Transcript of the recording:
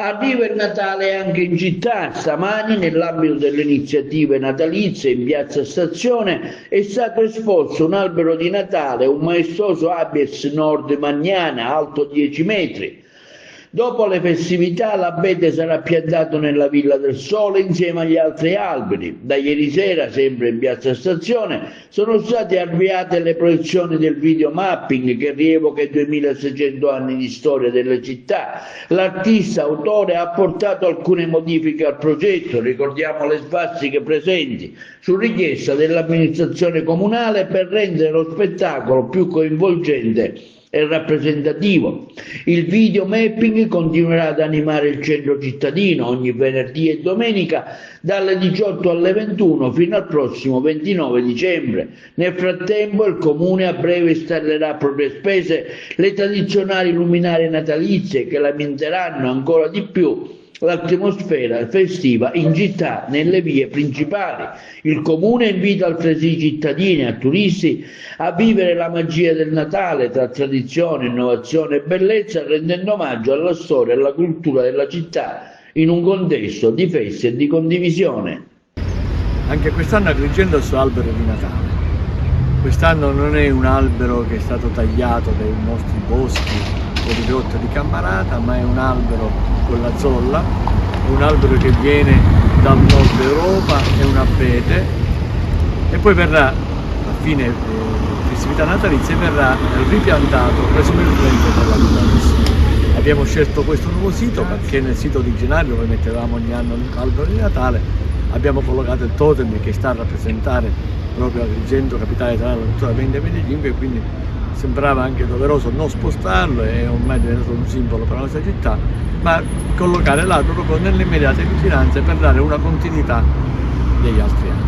Arriva il Natale anche in città. Stamani, nell'ambito delle iniziative natalizie in Piazza Stazione, è stato esposto un albero di Natale, un maestoso Abies Nord Magnana, alto 10 metri. Dopo le festività l'abete sarà piantato nella Villa del Sole insieme agli altri alberi. Da ieri sera, sempre in Piazza Stazione, sono state avviate le proiezioni del videomapping che rievoca i 2600 anni di storia delle città. L'artista autore ha apportato alcune modifiche al progetto, ricordiamo le svastiche presenti, su richiesta dell'amministrazione comunale per rendere lo spettacolo più coinvolgente e rappresentativo. Il videomapping continuerà ad animare il centro cittadino ogni venerdì e domenica dalle 18 alle 21 fino al prossimo 29 dicembre. Nel frattempo il comune a breve installerà a proprie spese le tradizionali luminarie natalizie che lamenteranno ancora di più l'atmosfera festiva in città nelle vie principali. Il comune invita altresì i cittadini e turisti a vivere la magia del Natale tra tradizione, innovazione e bellezza, rendendo omaggio alla storia e alla cultura della città in un contesto di feste e di condivisione. Anche quest'anno Agrigento ha il suo albero di Natale. Quest'anno non è un albero che è stato tagliato dai nostri boschi o ridotto di Cammarata, ma è un albero con la zolla, è un albero che viene dal nord Europa, è un abete, e poi verrà, a fine festività natalizie, verrà ripiantato presumibilmente per la Natale. Abbiamo scelto questo nuovo sito perché nel sito originario, dove mettevamo ogni anno l'albero di Natale, abbiamo collocato il totem che sta a rappresentare proprio Agrigento, capitale italiana della cultura 2025, e quindi sembrava anche doveroso non spostarlo, è ormai diventato un simbolo per la nostra città, ma collocare l'albero proprio nelle immediate vicinanze per dare una continuità degli altri anni.